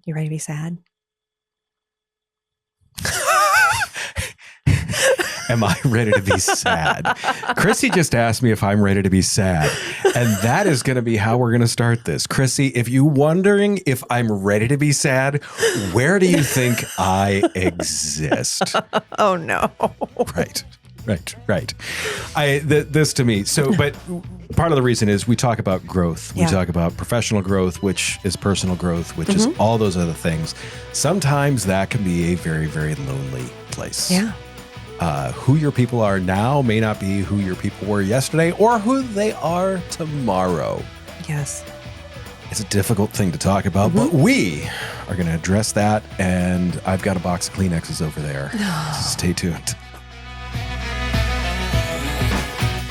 You ready to be sad? Am I ready to be sad? Chrissy just asked me if I'm ready to be sad. And that is going to be how we're going to start this. Chrissy, if you're wondering if I'm ready to be sad, where do you think I exist? Oh, no. Right. This to me. So, but part of the reason is we talk about growth. We talk about professional growth, which is personal growth, which is all those other things. Sometimes that can be a very, very lonely place. Yeah. Who your people are now may not be who your people were yesterday or who they are tomorrow. Yes. It's a difficult thing to talk about, but we are going to address that. And I've got a box of Kleenexes over there. Stay tuned.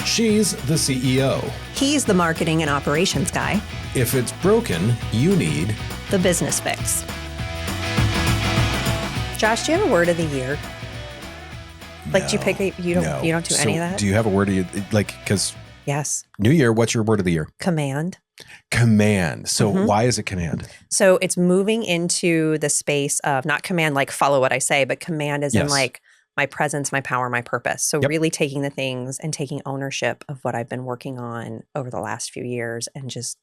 She's the CEO. He's the marketing and operations guy. If it's broken, you need the business fix. Josh, do you have a word of the year? Like, do you pick a, you don't do any of that? Do you have a word of you like, because yes. New Year, what's your word of the year? Command. So why is it command? So it's moving into the space of not command, like follow what I say, but command is in like my presence, my power, my purpose. So really taking the things and taking ownership of what I've been working on over the last few years and just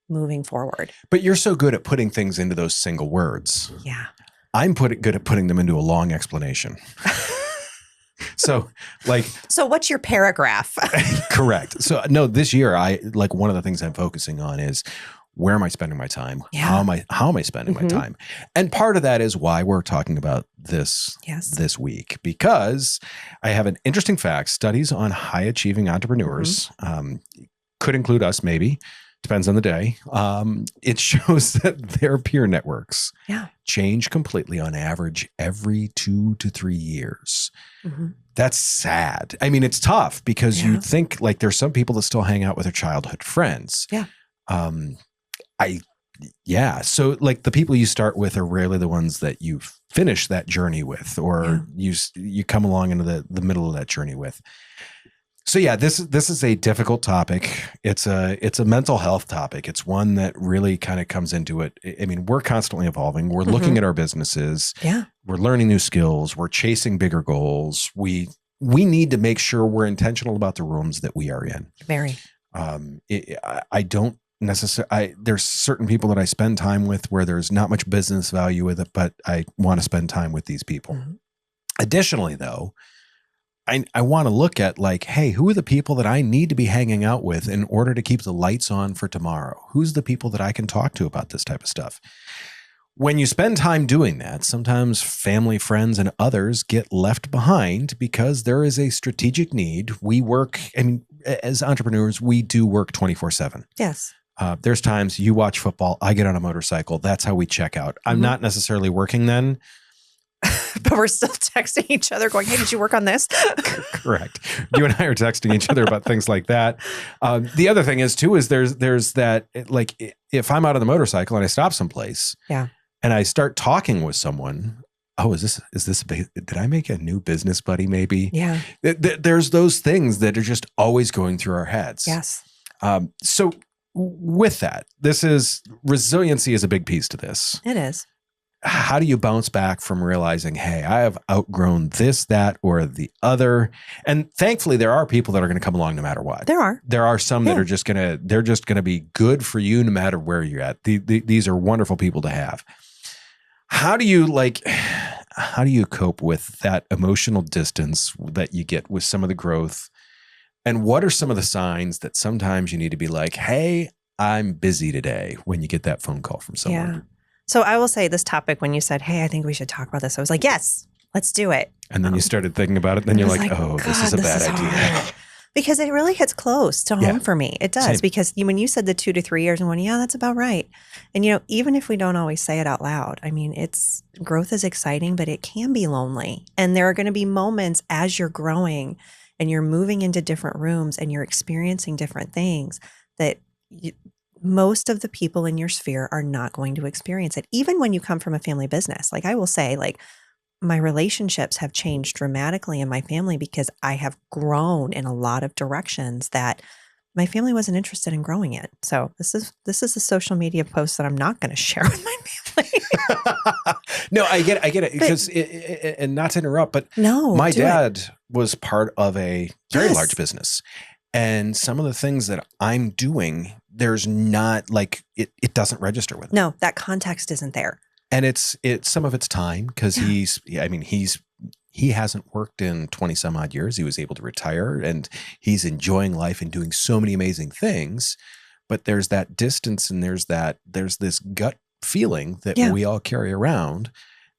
moving forward. But you're so good at putting things into those single words. Yeah. I'm good at putting them into a long explanation. So what's your paragraph? Correct. So no, this year one of the things I'm focusing on is where am I spending my time? Yeah. How am I spending my time? And part of that is why we're talking about this this week, because I have an interesting fact. Studies on high achieving entrepreneurs could include us, maybe. Depends on the day. It shows that their peer networks change completely on average every 2 to 3 years. That's sad. I mean, it's tough because you think like there's some people that still hang out with their childhood friends. Yeah. So like the people you start with are rarely the ones that you finish that journey with, or you come along into the middle of that journey with. So this is a difficult topic. It's a mental health topic. It's one that really kind of comes into it. I mean, we're constantly evolving. We're looking at our businesses. Yeah. We're learning new skills. We're chasing bigger goals. We need to make sure we're intentional about the rooms that we are in. Very. I don't necessarily, there's certain people that I spend time with where there's not much business value with it, but I want to spend time with these people. Additionally, though, I want to look at like, hey, who are the people that I need to be hanging out with in order to keep the lights on for tomorrow? Who's the people that I can talk to about this type of stuff? When you spend time doing that, sometimes family, friends, and others get left behind because there is a strategic need. We work, I mean, as entrepreneurs, we do work 24/7. Yes. There's times you watch football, I get on a motorcycle. That's how we check out. I'm not necessarily working then. But we're still texting each other going, hey, did you work on this? Correct. You and I are texting each other about things like that. The other thing is too, is there's that, like, if I'm out on the motorcycle and I stop someplace and I start talking with someone, oh, did I make a new business buddy maybe? Yeah. There's those things that are just always going through our heads. Yes. So with that, resiliency is a big piece to this. It is. How do you bounce back from realizing, hey, I have outgrown this, that, or the other? And thankfully, there are people that are going to come along no matter what. There are some that are just they're just going to be good for you no matter where you're at. These are wonderful people to have. How do you cope with that emotional distance that you get with some of the growth? And what are some of the signs that sometimes you need to be like, hey, I'm busy today, when you get that phone call from someone? Yeah. So I will say this topic, when you said, hey, I think we should talk about this, I was like, yes, let's do it. And then you started thinking about it. Then you're like, oh, this is a bad idea. Because it really hits close to home for me. It does. Same. Because when you said the 2 to 3 years, and went, yeah, that's about right. And, even if we don't always say it out loud, I mean, growth is exciting, but it can be lonely. And there are going to be moments as you're growing and you're moving into different rooms and you're experiencing different things that most of the people in your sphere are not going to experience it. Even when you come from a family business, like I will say, like my relationships have changed dramatically in my family because I have grown in a lot of directions that my family wasn't interested in growing it. So this is a social media post that I'm not going to share with my family. No, I get it because and not to interrupt, but no, my do it. dad was part of a very Yes. large business. And some of the things that I'm doing, there's not like it doesn't register with him. No, that context isn't there. And it's some of it's time because he hasn't worked in 20 some odd years. He was able to retire and he's enjoying life and doing so many amazing things. But there's that distance and there's this gut feeling that we all carry around.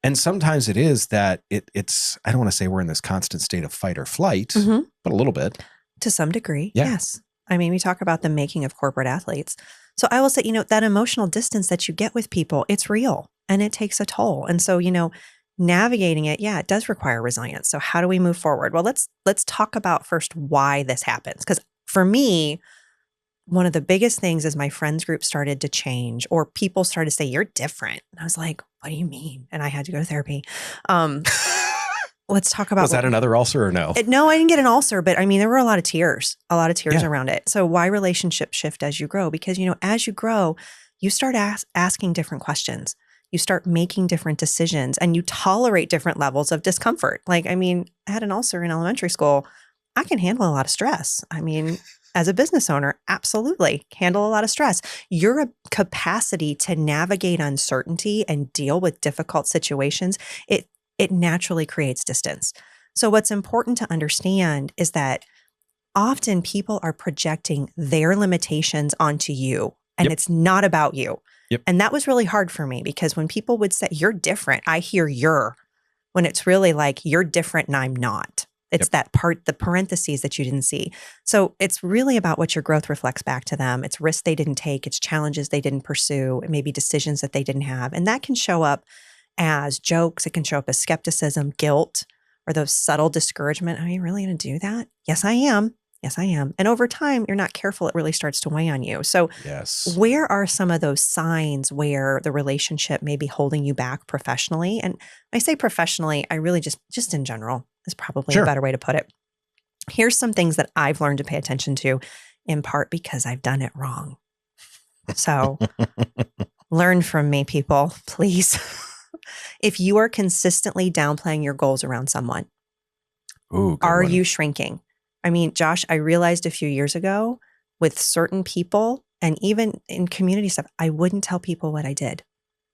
And sometimes it is that it's, I don't want to say we're in this constant state of fight or flight, but a little bit. To some degree, yes. I mean, we talk about the making of corporate athletes. So I will say, that emotional distance that you get with people, it's real and it takes a toll. And so, navigating it, it does require resilience. So how do we move forward? Well, let's talk about first why this happens. Because for me, one of the biggest things is my friends group started to change or people started to say, you're different. And I was like, what do you mean? And I had to go to therapy. Let's talk about. Was that another ulcer or no? No, I didn't get an ulcer, but I mean, there were a lot of tears around it. So why relationships shift as you grow? Because, as you grow, you start asking different questions. You start making different decisions and you tolerate different levels of discomfort. Like, I mean, I had an ulcer in elementary school. I can handle a lot of stress. I mean, as a business owner, absolutely handle a lot of stress. Your capacity to navigate uncertainty and deal with difficult situations, it naturally creates distance. So what's important to understand is that often people are projecting their limitations onto you and it's not about you. And that was really hard for me because when people would say, you're different, I hear you're, when it's really like, you're different and I'm not. It's that part, the parentheses that you didn't see. So it's really about what your growth reflects back to them. It's risks they didn't take. It's challenges they didn't pursue. It may be decisions that they didn't have. And that can show up as jokes. It can show up as skepticism, guilt, or those subtle discouragement. Are you really going to do that? Yes, I am. Yes, I am. And over time, you're not careful, it really starts to weigh on you. So where are some of those signs where the relationship may be holding you back professionally? And I say professionally, I really just in general is probably a better way to put it. Here's some things that I've learned to pay attention to, in part because I've done it wrong. So learn from me, people, please. If you are consistently downplaying your goals around someone, are you shrinking? I mean, Josh, I realized a few years ago with certain people and even in community stuff, I wouldn't tell people what I did.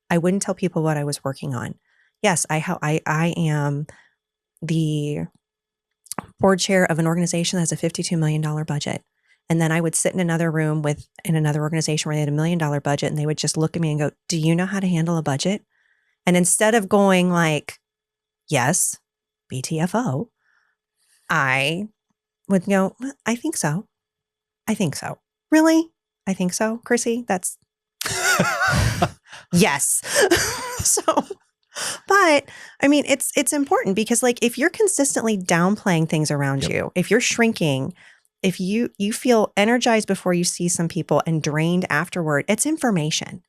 I wouldn't tell people what I was working on. Yes, I am the board chair of an organization that has a $52 million budget. And then I would sit in another room in another organization where they had $1 million budget and they would just look at me and go, do you know how to handle a budget? And instead of going like, yes, BTFO, I would go, well, I think so. I think so. Really? I think so, Chrissy? That's yes. So, but I mean, it's important because like, if you're consistently downplaying things around you, if you're shrinking, if you feel energized before you see some people and drained afterward, it's information.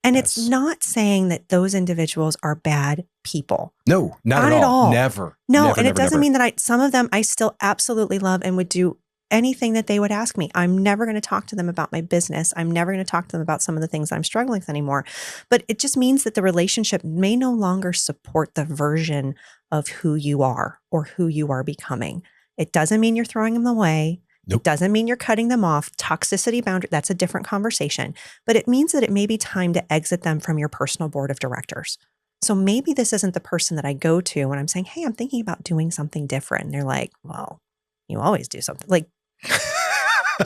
And it's not saying that those individuals are bad people. No, not at all. Never. No, never, and it doesn't never. mean that some of them I still absolutely love and would do anything that they would ask me. I'm never going to talk to them about my business. I'm never going to talk to them about some of the things I'm struggling with anymore. But it just means that the relationship may no longer support the version of who you are or who you are becoming. It doesn't mean you're throwing them away. Nope. It doesn't mean you're cutting them off. Toxicity boundary, that's a different conversation. But it means that it may be time to exit them from your personal board of directors. So maybe this isn't the person that I go to when I'm saying, hey, I'm thinking about doing something different. And they're like, well, you always do something. Like,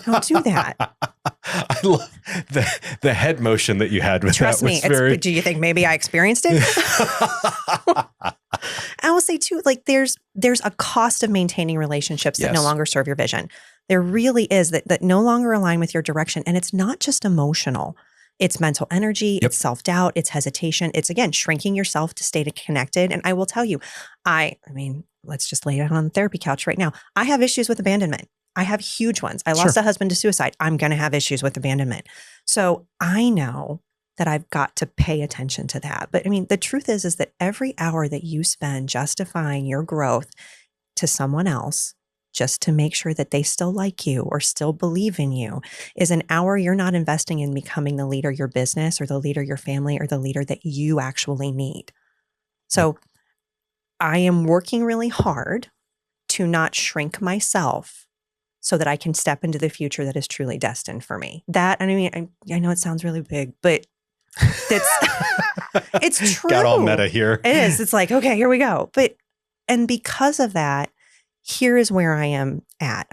don't do that. I love the head motion that you had with Trust that. Me, do you think maybe I experienced it? I will say too, like there's a cost of maintaining relationships that no longer serve your vision. There really is that no longer align with your direction. And it's not just emotional. It's mental energy, it's self-doubt, it's hesitation. It's again, shrinking yourself to stay connected. And I will tell you, I mean, let's just lay it on the therapy couch right now. I have issues with abandonment. I have huge ones. I lost a husband to suicide. I'm going to have issues with abandonment. So I know that I've got to pay attention to that. But I mean, the truth is that every hour that you spend justifying your growth to someone else just to make sure that they still like you or still believe in you is an hour you're not investing in becoming the leader your business or the leader your family or the leader that you actually need. So I am working really hard to not shrink myself so that I can step into the future that is truly destined for me. That, I mean, I know it sounds really big, but it's true. Got all meta here. It is. It's like, okay, here we go. And because of that, here is where I am at.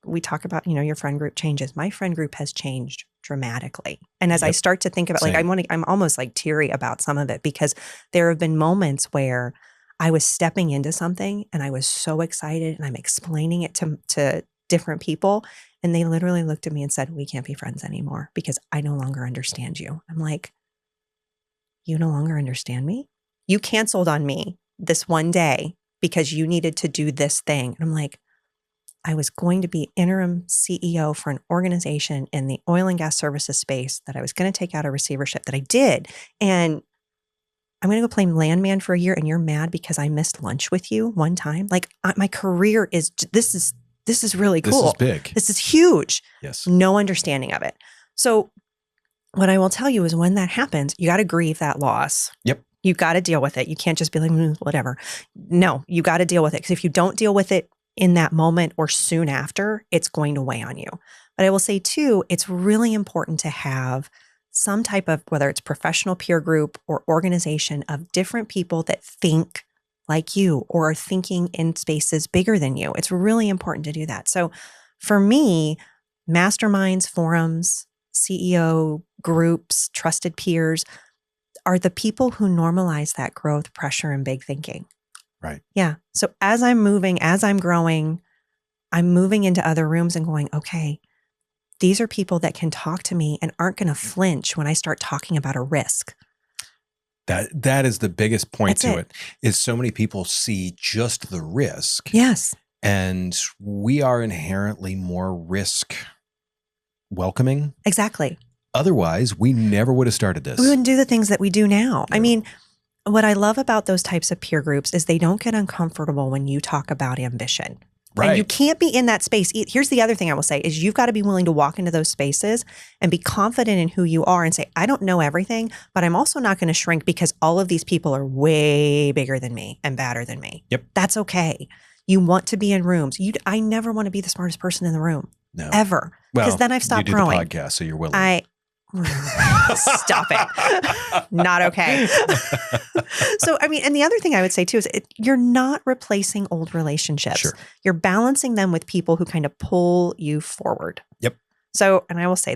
We talk about, your friend group changes. My friend group has changed dramatically. And as I start to think about, I'm almost like teary about some of it because there have been moments where I was stepping into something and I was so excited and I'm explaining it to different people. And they literally looked at me and said, we can't be friends anymore because I no longer understand you. I'm like, you no longer understand me? You canceled on me this one day because you needed to do this thing. And I'm like, I was going to be interim CEO for an organization in the oil and gas services space that I was going to take out a receivership that I did. And I'm going to go play landman for a year and you're mad because I missed lunch with you one time. Like my career is, this is really cool. This is big. This is huge. Yes. No understanding of it. So what I will tell you is when that happens, you got to grieve that loss. Yep. You got to deal with it. You can't just be like, whatever. No, you got to deal with it. Because if you don't deal with it in that moment or soon after, it's going to weigh on you. But I will say too, it's really important to have some type of, whether it's professional peer group or organization of different people that think like you or are thinking in spaces bigger than you. It's really important to do that. So for me, masterminds, forums, CEO groups, trusted peers are the people who normalize that growth, pressure, and big thinking. Right. Yeah. So as I'm moving, as I'm growing, I'm moving into other rooms and going, okay, these are people that can talk to me and aren't going to flinch when I start talking about a risk. That is the biggest point to it is so many people see just the risk. Yes. And we are inherently more risk welcoming. Exactly. Otherwise, we never would have started this. We wouldn't do the things that we do now. No. I mean, what I love about those types of peer groups is they don't get uncomfortable when you talk about ambition. Right. And you can't be in that space. Here's the other thing I will say is you've got to be willing to walk into those spaces and be confident in who you are and say, I don't know everything, but I'm also not going to shrink because all of these people are way bigger than me and badder than me. Yep. That's okay. You want to be in rooms. I never want to be the smartest person in the room. No. Ever. Because then I've stopped growing. You do the podcast, so you're willing. Stop it. Not okay. So, I mean, and the other thing I would say too is you're not replacing old relationships. Sure. You're balancing them with people who kind of pull you forward. Yep. So, and I will say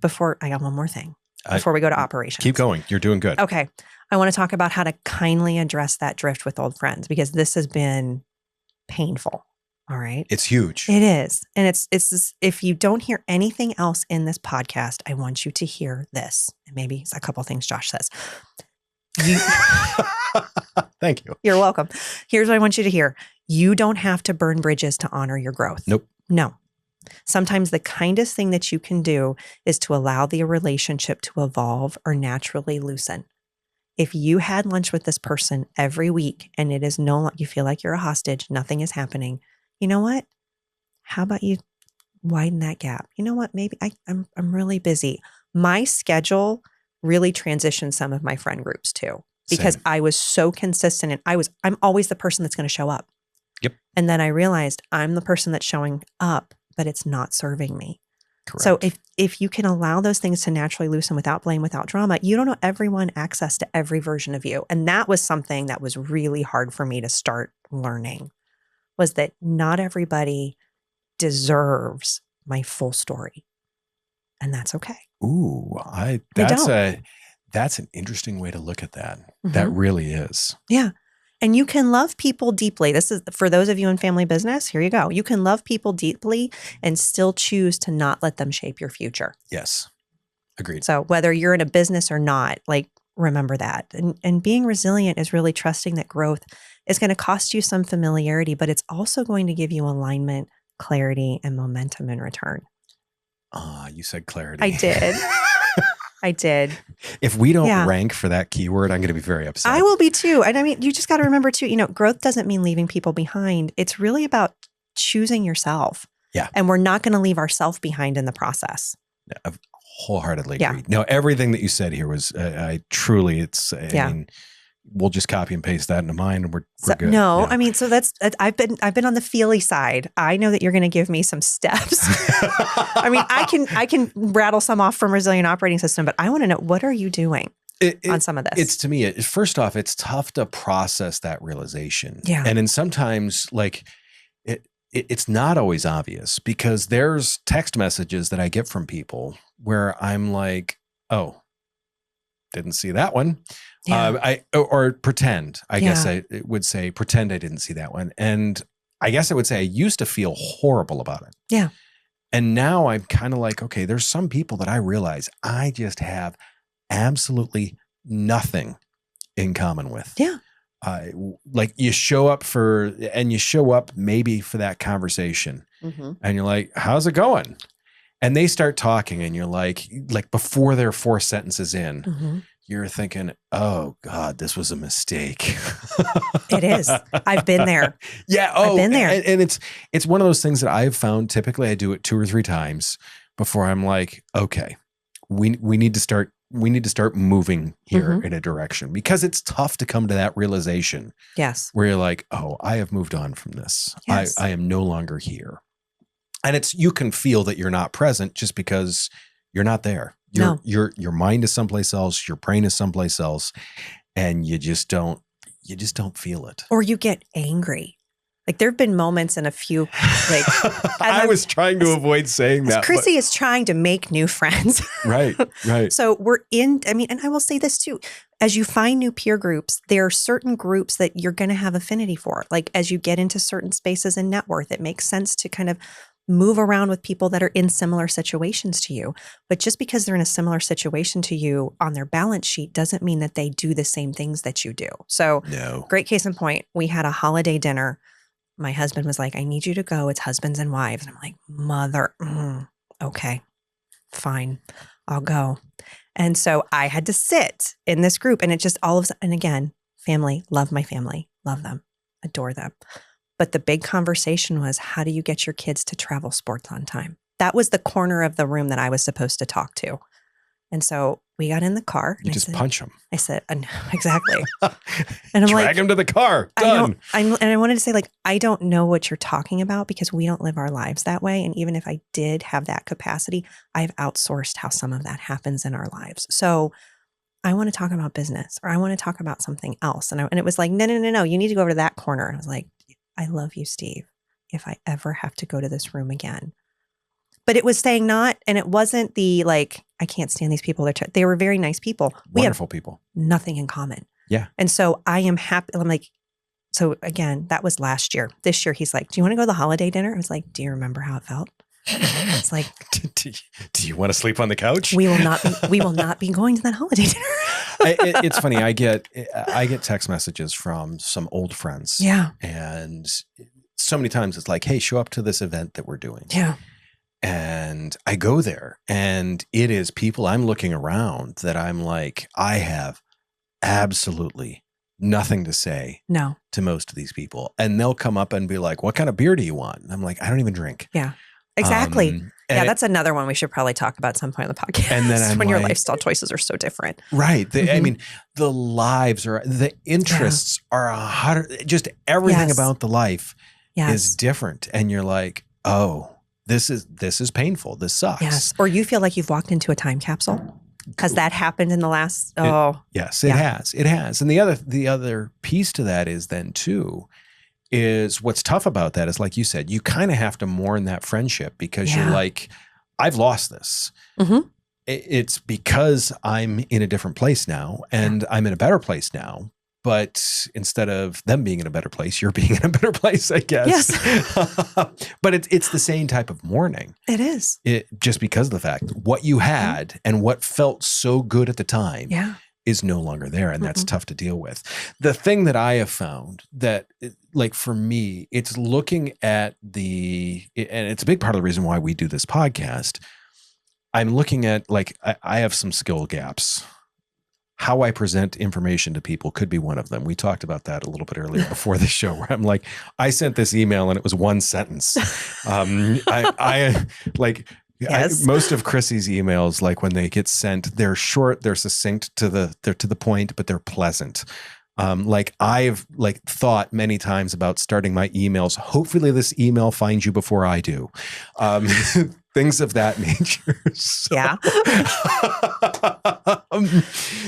before I got one more thing before we go to operations. Keep going. You're doing good. Okay. I want to talk about how to kindly address that drift with old friends because this has been painful. All right. It's huge. It is. And it's this, if you don't hear anything else in this podcast, I want you to hear this. And maybe it's a couple things Josh says. Thank you. You're welcome. Here's what I want you to hear. You don't have to burn bridges to honor your growth. Nope. No. Sometimes the kindest thing that you can do is to allow the relationship to evolve or naturally loosen. If you had lunch with this person every week and it is you feel like you're a hostage, nothing is happening. You know what? How about you widen that gap? You know what? Maybe I'm really busy. My schedule really transitioned some of my friend groups too, because Same. I was so consistent and I'm always the person that's going to show up. Yep. And then I realized I'm the person that's showing up, but it's not serving me. Correct. So if you can allow those things to naturally loosen without blame, without drama, you don't know everyone access to every version of you. And that was something that was really hard for me to start learning. Was that not everybody deserves my full story. And that's okay. Ooh, that's an interesting way to look at that. Mm-hmm. That really is. Yeah. And you can love people deeply. This is for those of you in family business. Here you go. You can love people deeply and still choose to not let them shape your future. Yes. Agreed. So whether you're in a business or not, remember that. And being resilient is really trusting that growth is going to cost you some familiarity, but it's also going to give you alignment, clarity, and momentum in return. You said clarity. I did. I did. If we don't rank for that keyword, I'm going to be very upset. I will be too. And I mean, you just got to remember too, growth doesn't mean leaving people behind. It's really about choosing yourself. Yeah. And we're not going to leave ourselves behind in the process. I wholeheartedly Yeah. agree. No, everything that you said here was, I truly, I mean, we'll just copy and paste that into mine and we're good. No, I mean, so I've been on the feely side. I know that you're going to give me some steps. I mean, I can rattle some off from Resilient Operating System, but I want to know, what are you doing on some of this? It's, to me, first off, it's tough to process that realization. Yeah. And then sometimes like it's not always obvious, because there's text messages that I get from people where I'm like, oh, didn't see that one. Yeah. Or pretend, I guess I would say, pretend I didn't see that one. And I guess I would say I used to feel horrible about it. Yeah. And now I'm kind of like, okay, there's some people that I realize I just have absolutely nothing in common with. Yeah. Like you show up maybe for that conversation, and you're like, how's it going? And they start talking and you're like before they're 4 sentences in, you're thinking, oh God, this was a mistake. It is. I've been there. Yeah. I've been there. And it's one of those things that I've found, typically I do it 2 or 3 times before I'm like, okay, we need to start moving here in a direction, because it's tough to come to that realization. Yes. Where you're like, oh, I have moved on from this. Yes. I am no longer here. And you can feel that you're not present just because you're not there. Your mind is someplace else. Your brain is someplace else. And you just don't feel it. Or you get angry. Like there've been moments in a few, like I was trying to avoid saying that. Chrissy is trying to make new friends. Right. So and I will say this too, as you find new peer groups, there are certain groups that you're going to have affinity for. Like as you get into certain spaces in net worth, it makes sense to kind of move around with people that are in similar situations to you. But just because they're in a similar situation to you on their balance sheet doesn't mean that they do the same things that you do. So great case in point, we had a holiday dinner. My husband was like, I need you to go. It's husbands and wives. And I'm like, okay, fine, I'll go. And so I had to sit in this group, and it just all of a sudden, and again, family, love my family, love them, adore them. But the big conversation was, how do you get your kids to travel sports on time? That was the corner of the room that I was supposed to talk to. And so we got in the car. You just punch them. I said, exactly. And I'm drag them to the car. Done. And I wanted to say, like, I don't know what you're talking about, because we don't live our lives that way. And even if I did have that capacity, I've outsourced how some of that happens in our lives. So I want to talk about business, or I want to talk about something else. And it was like, no, you need to go over to that corner. And I was like, I love you, Steve. If I ever have to go to this room again. But it was saying not, and it wasn't the like, I can't stand these people. They were very nice people. Wonderful people. Nothing in common. Yeah. And so I am happy. I'm like, so again, that was last year. This year, he's like, do you want to go to the holiday dinner? I was like, do you remember how it felt? It's like, do you want to sleep on the couch? We will not be going to that holiday dinner. It's funny. I get text messages from some old friends. Yeah. And so many times it's like, hey, show up to this event that we're doing. Yeah. And I go there, and it is people I'm looking around that I'm like, I have absolutely nothing to say to most of these people. And they'll come up and be like, what kind of beer do you want? And I'm like, I don't even drink. Yeah, exactly. That's another one we should probably talk about at some point on the podcast. And then when your lifestyle choices are so different. Right. I mean, the lives are, the interests are 100, just everything about the life is different. And you're like, oh, this is painful. This sucks. Yes. Or you feel like you've walked into a time capsule. Has that happened in the last? Yes, it has. It has. And the other piece to that is then too, is what's tough about that is, like you said, you kind of have to mourn that friendship, because you're like, I've lost this. It's because I'm in a different place now, and I'm in a better place now. But instead of them being in a better place, you're being in a better place, I guess. Yes. But it's the same type of mourning. It is. Just because of the fact what you had and what felt so good at the time is no longer there. And that's tough to deal with. The thing that I have found that, like for me, it's looking at and it's a big part of the reason why we do this podcast. I'm looking at, like, I have some skill gaps. how I present information to people could be one of them. We talked about that a little bit earlier before the show, where I'm like, I sent this email and it was one sentence. I like, Yes. most of Chrissy's emails, like when they get sent, they're short, they're succinct, they're to the point, but they're pleasant. Like I've like thought many times about starting my emails. Hopefully this email finds you before I do. Things of that nature. So, Yeah.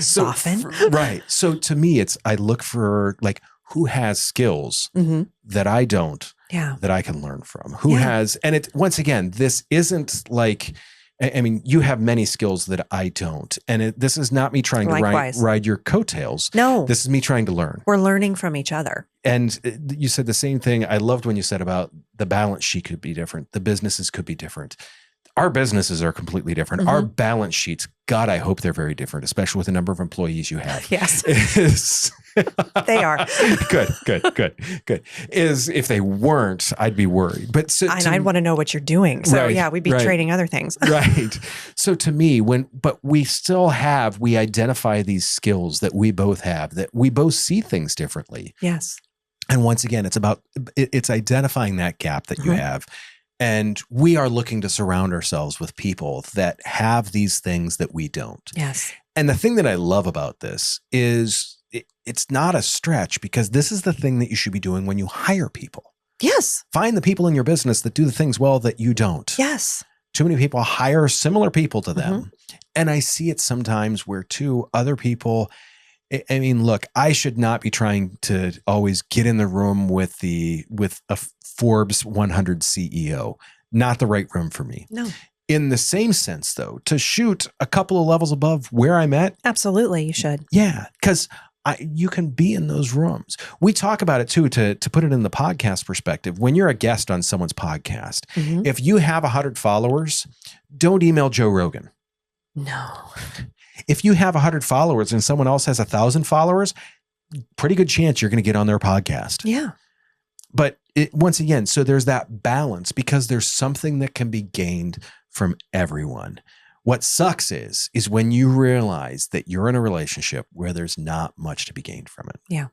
Soften. Right. So to me, I look for like who has skills that I don't, that I can learn from. Who has, and it, once again, this isn't like, I mean, you have many skills that I don't. And this is not me trying to ride your coattails. No. This is me trying to learn. We're learning from each other. And you said the same thing. I loved when you said about the balance sheet could be different. The businesses could be different. Our businesses are completely different. Our balance sheets, God, I hope they're very different, especially with the number of employees you have. Yes. They are. Good. If they weren't, I'd be worried. But I'd want to know what you're doing. So we'd be trading other things. Right. So to me, but we still we identify these skills that we both have, that we both see things differently. Yes. And once again, it's identifying that gap that you have. And we are looking to surround ourselves with people that have these things that we don't. Yes. And the thing that I love about this is it's not a stretch, because this is the thing that you should be doing when you hire people. Yes. Find the people in your business that do the things well that you don't. Yes. Too many people hire similar people to them. And I see it sometimes where other people, I mean, look, I should not be trying to always get in the room with a Forbes 100 CEO. Not the right room for me. No. In the same sense, though, to shoot a couple of levels above where I'm at. Absolutely, you should. Yeah, because you can be in those rooms. We talk about it too, to put it in the podcast perspective. When you're a guest on someone's podcast, if you have 100 followers, don't email Joe Rogan. No. If you have 100 followers and someone else has 1,000 followers, pretty good chance you're going to get on their podcast. Yeah. But once again, so there's that balance, because there's something that can be gained from everyone. What sucks is when you realize that you're in a relationship where there's not much to be gained from it. Yeah.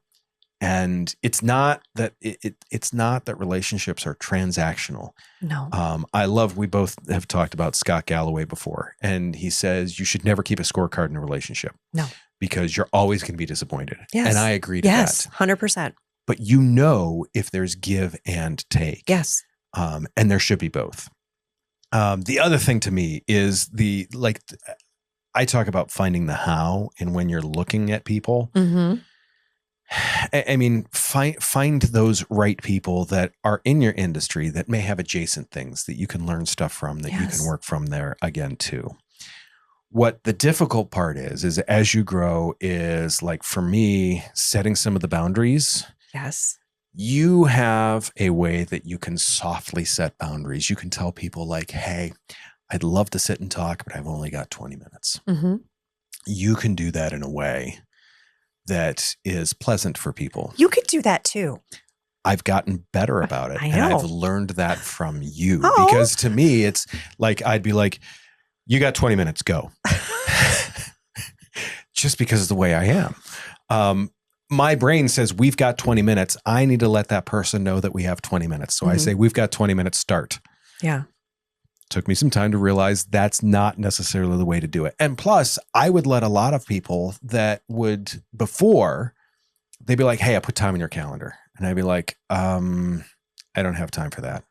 And it's not that it's not that relationships are transactional. No. I love, we both have talked about Scott Galloway before, and he says you should never keep a scorecard in a relationship. No. Because you're always going to be disappointed. Yes. And I agree to that. Yes, 100%. But if there's give and take. Yes. And there should be both. The other thing to me is I talk about finding the how, and when you're looking at people, I mean, find those right people that are in your industry that may have adjacent things that you can learn stuff from, that you can work from there again too. What the difficult part is as you grow is, like for me, setting some of the boundaries. Yes. You have a way that you can softly set boundaries. You can tell people like, hey, I'd love to sit and talk, but I've only got 20 minutes. You can do that in a way that is pleasant for people. You could do that too. I've gotten better about it. I know. And I've learned that from you. Because to me, it's like, I'd be like, you got 20 minutes, go. Just because of the way I am. My brain says we've got 20 minutes. I need to let that person know that we have 20 minutes. So I say, we've got 20 minutes, start. Yeah. Took me some time to realize that's not necessarily the way to do it. And plus, I would let a lot of people that would, before, they'd be like, hey, I put time in your calendar. And I'd be like, I don't have time for that.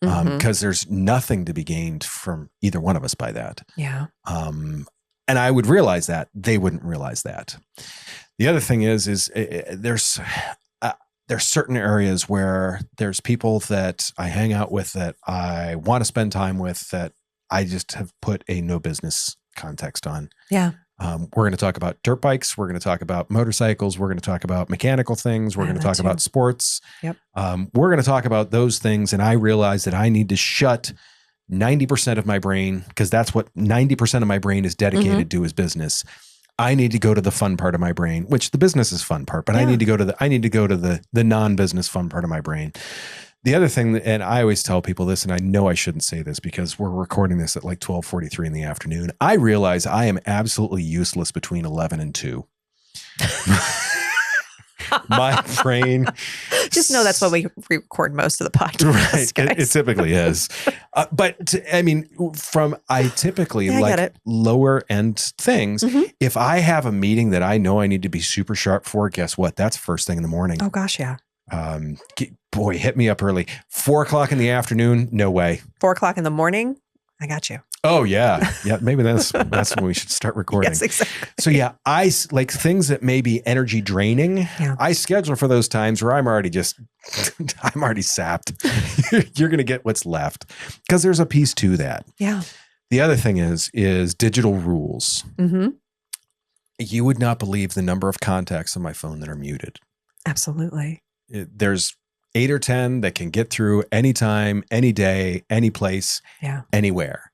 Because there's nothing to be gained from either one of us by that. Yeah. And I would realize that. They wouldn't realize that. The other thing is there's certain areas where there's people that I hang out with that I want to spend time with that I just have put a no business context on. Yeah. We're going to talk about dirt bikes. We're going to talk about motorcycles. We're going to talk about mechanical things. We're going to talk about sports. Yep. We're going to talk about those things. And I realize that I need to shut 90% of my brain, because that's what 90% of my brain is dedicated to, is business. I need to go to the fun part of my brain, which the business is fun part, but I need to go to the non-business fun part of my brain. The other thing, and I always tell people this, and I know I shouldn't say this because we're recording this at like 12:43 in the afternoon. I realize I am absolutely useless between 11 and 2. My brain. Just know that's when we record most of the podcast. Right. Guys. It typically is. I mean, I typically like lower end things. Mm-hmm. If I have a meeting that I know I need to be super sharp for, guess what? That's first thing in the morning. Oh gosh, yeah. Boy, hit me up early. 4:00 in the afternoon, no way. 4:00 in the morning, I got you. Oh yeah, yeah. Maybe that's when we should start recording. Yes, exactly. So yeah, I like things that may be energy draining. Yeah. I schedule for those times where I'm already sapped. You're going to get what's left because there's a piece to that. Yeah. The other thing is digital rules. Mm-hmm. You would not believe the number of contacts on my phone that are muted. Absolutely. There's 8 or 10 that can get through anytime, any day, any place, anywhere.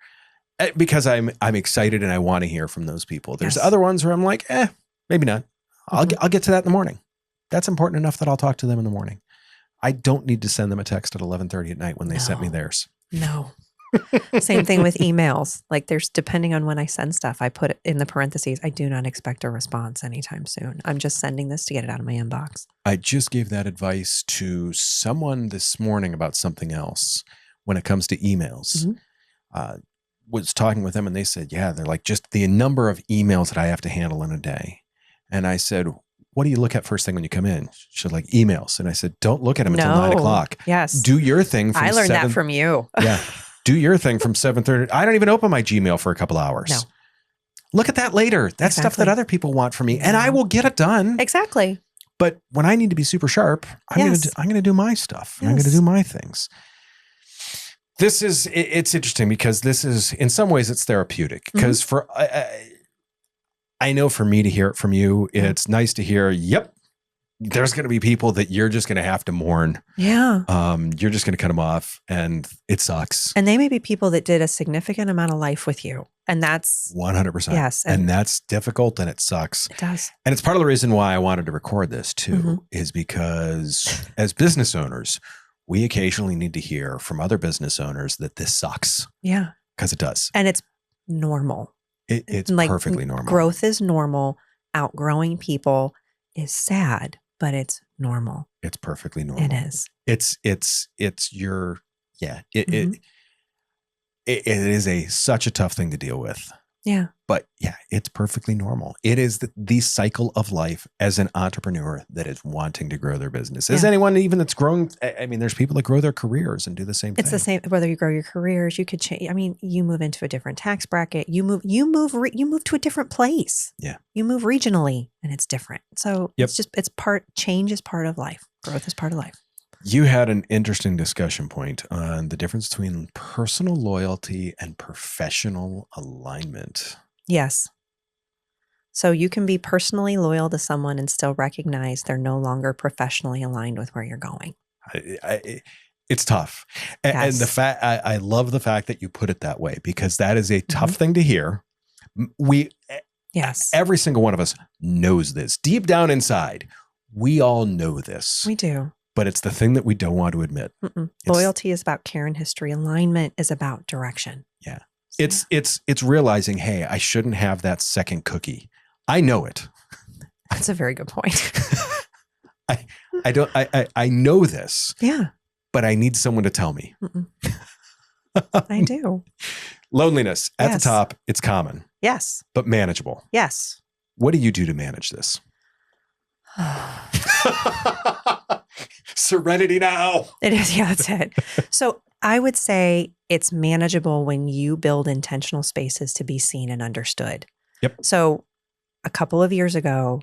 Because I'm excited and I want to hear from those people. There's other ones where I'm like, maybe not. I'll get to that in the morning. That's important enough that I'll talk to them in the morning. I don't need to send them a text at 11:30 at night when they sent me theirs. No. Same thing with emails. Like depending on when I send stuff, I put it in the parentheses, I do not expect a response anytime soon. I'm just sending this to get it out of my inbox. I just gave that advice to someone this morning about something else when it comes to emails. Mm-hmm. Was talking with them and they said, they're like just the number of emails that I have to handle in a day. And I said, what do you look at first thing when you come in? She's like, emails. And I said, don't look at them until 9:00. Yes. Do your thing. I learned that from you. Yeah. Do your thing from 7:30. I don't even open my Gmail for a couple hours. No. Look at that later. That's stuff that other people want from me and I will get it done. Exactly. But when I need to be super sharp, I'm going to do my stuff. Yes. I'm going to do my things. It's interesting because this is, in some ways it's therapeutic because I know for me to hear it from you, it's nice to hear, there's going to be people that you're just going to have to mourn. Yeah. You're just going to cut them off and it sucks. And they may be people that did a significant amount of life with you. And that's 100%. Yes. And that's difficult and it sucks. It does. And it's part of the reason why I wanted to record this too, is because as business owners, we occasionally need to hear from other business owners that this sucks. Yeah. Because it does. And it's normal. It's like, perfectly normal. Growth is normal. Outgrowing people is sad, but it's normal. It's perfectly normal. It is. It is such a tough thing to deal with. Yeah. But it's perfectly normal. It is the cycle of life as an entrepreneur that is wanting to grow their business. Is anyone even that's growing? I mean, there's people that grow their careers and do the same thing. It's the same, whether you grow your careers, you could change. I mean, you move into a different tax bracket, you move to a different place. Yeah. You move regionally and it's different. So change is part of life. Growth is part of life. You had an interesting discussion point on the difference between personal loyalty and professional alignment. Yes. So you can be personally loyal to someone and still recognize they're no longer professionally aligned with where you're going. It's tough. And the fact, I love the fact that you put it that way, because that is a tough thing to hear. Every single one of us knows this deep down inside. We all know this. We do. But it's the thing that we don't want to admit. Loyalty is about care and history. Alignment is about direction. Yeah. So, it's realizing, hey, I shouldn't have that second cookie. I know it. That's a very good point. I know this. Yeah. But I need someone to tell me. I do. Loneliness at the top, it's common. Yes. But manageable. Yes. What do you do to manage this? Serenity now. It is. Yeah, that's it. So I would say it's manageable when you build intentional spaces to be seen and understood. Yep. So a couple of years ago,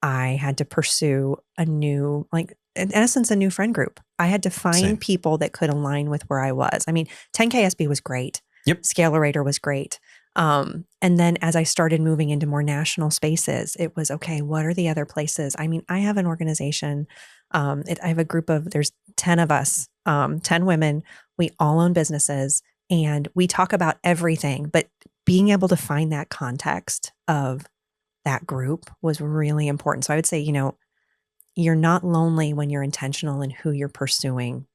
I had to pursue a new, in essence, a new friend group. I had to find people that could align with where I was. I mean, 10KSB was great. Yep. Scalerator was great. And then as I started moving into more national spaces, it was, okay, what are the other places? I mean, I have an organization. I have a group of, there's 10 of us, 10 women. We all own businesses and we talk about everything, but being able to find that context of that group was really important. So I would say, you're not lonely when you're intentional in who you're pursuing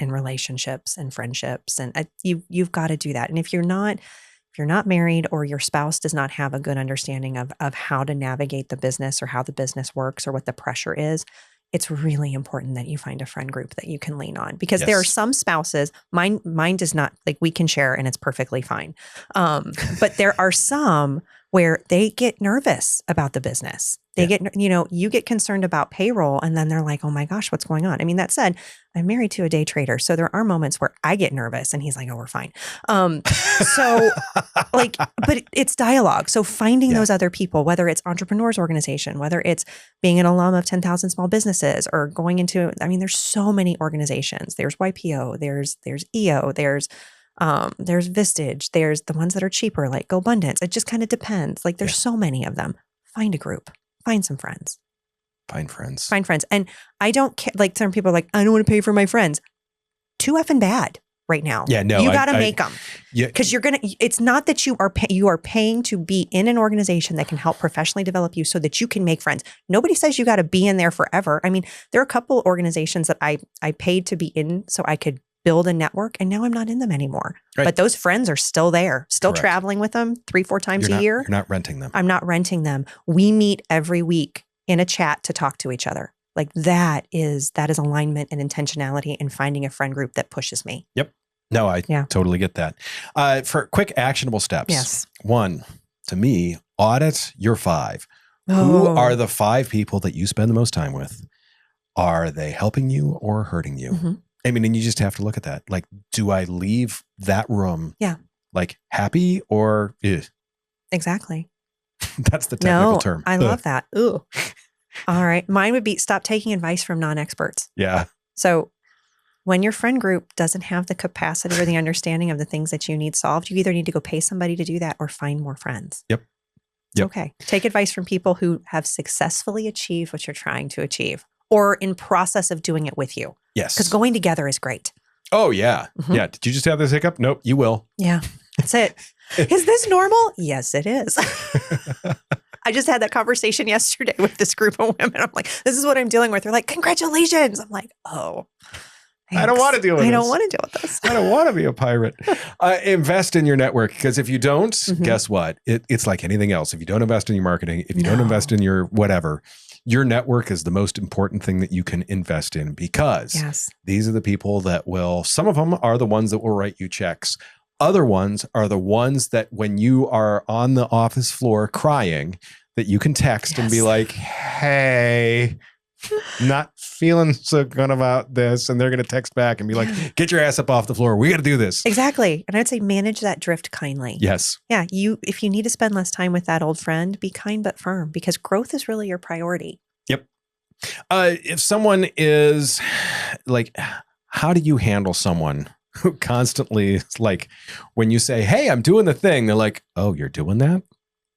in relationships and friendships. And you've got to do that. And if you're not married or your spouse does not have a good understanding of how to navigate the business or how the business works or what the pressure is, it's really important that you find a friend group that you can lean on, because there are some spouses, mine does not, like, we can share and it's perfectly fine. But there are some where they get nervous about the business. They get, you get concerned about payroll and then they're like, oh my gosh, what's going on? I mean, that said, I'm married to a day trader. So there are moments where I get nervous and he's like, oh, we're fine. So like, but it's dialogue. So finding those other people, whether it's entrepreneurs organization, whether it's being an alum of 10,000 small businesses or going into, I mean, there's so many organizations. There's YPO, there's EO, there's Vistage, there's the ones that are cheaper, like GoBundance. It just kind of depends. Like there's so many of them. Find a group, find some friends. Find friends. And I don't care. Like some people are like, I don't want to pay for my friends. Too effing bad right now. Yeah, no. You got to make them. Yeah. Because it's not that you are paying to be in an organization that can help professionally develop you so that you can make friends. Nobody says you got to be in there forever. I mean, there are a couple organizations that I paid to be in so I could build a network, and now I'm not in them anymore. Right. But those friends are still there, still traveling with them 3-4 times a year. You're not renting them. I'm not renting them. We meet every week in a chat to talk to each other. Like that is alignment and intentionality and finding a friend group that pushes me. Yep. No, I totally get that. For quick actionable steps. Yes. 1, to me, audit your 5. Who are the 5 people that you spend the most time with? Are they helping you or hurting you? Mm-hmm. I mean, and you just have to look at that. Like, do I leave that room like happy or Exactly. That's the technical term. I love that. Ooh. All right. Mine would be stop taking advice from non-experts. Yeah. So when your friend group doesn't have the capacity or the understanding of the things that you need solved, you either need to go pay somebody to do that or find more friends. Yep. It's okay. Take advice from people who have successfully achieved what you're trying to achieve or in process of doing it with you. Yes. Because going together is great. Oh, yeah. Mm-hmm. Yeah. Did you just have this hiccup? Nope, you will. Yeah. That's it. Is this normal? Yes, it is. I just had that conversation yesterday with this group of women. I'm like, this is what I'm dealing with. They're like, congratulations. I'm like, oh, thanks. I don't want to deal with this. I don't want to deal with this. I don't want to be a pirate. Invest in your network, because if you don't, guess what? It's like anything else. If you don't invest in your marketing, if you don't invest in your whatever, your network is the most important thing that you can invest in, because these are the people that will, some of them are the ones that will write you checks. Other ones are the ones that when you are on the office floor crying, that you can text and be like, hey, not feeling so good about this. And they're going to text back and be like, get your ass up off the floor. We got to do this. Exactly. And I'd say manage that drift kindly. Yes. Yeah. If you need to spend less time with that old friend, be kind but firm, because growth is really your priority. Yep. If someone is like, how do you handle someone who constantly is like, when you say, hey, I'm doing the thing, they're like, oh, you're doing that?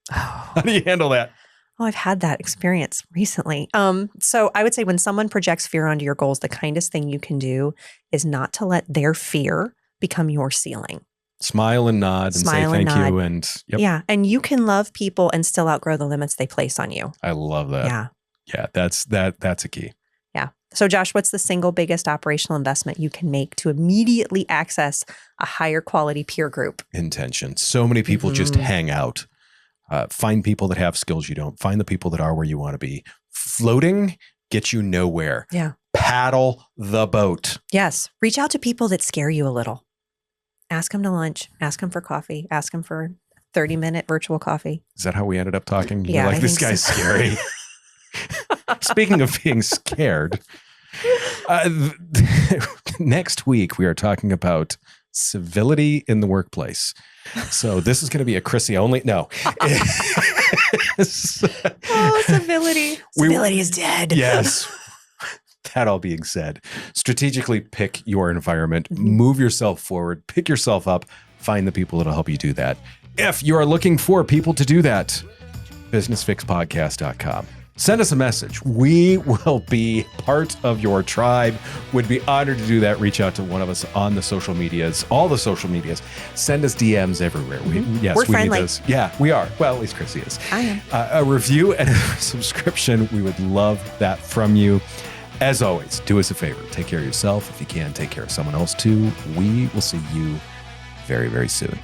How do you handle that? Oh, I've had that experience recently. So I would say when someone projects fear onto your goals, the kindest thing you can do is not to let their fear become your ceiling. Smile and nod and say thank you. And yeah. And you can love people and still outgrow the limits they place on you. I love that. Yeah. Yeah. That's a key. Yeah. So Josh, what's the single biggest operational investment you can make to immediately access a higher quality peer group? Intention. So many people just hang out. Find people that have skills you don't. Find the people that are where you want to be. Floating gets you nowhere. Yeah. Paddle the boat. Yes. Reach out to people that scare you a little. Ask them to lunch. Ask them for coffee. Ask them for 30-minute virtual coffee. Is that how we ended up talking? Yeah, You're like, this guy's scary. Speaking of being scared, next week we are talking about civility in the workplace. So this is going to be a Chrissy only. No. Civility. Civility is dead. Yes. That all being said, strategically pick your environment, move yourself forward, pick yourself up, find the people that'll help you do that. If you are looking for people to do that, businessfixpodcast.com. Send us a message. We will be part of your tribe. Would be honored to do that. Reach out to one of us on the social medias, all the social medias. Send us DMs everywhere. We're friendly. Need those. Yeah, we are. Well, at least Chrissy is. I am. A review and a subscription. We would love that from you. As always, do us a favor. Take care of yourself. If you can, take care of someone else too. We will see you very, very soon.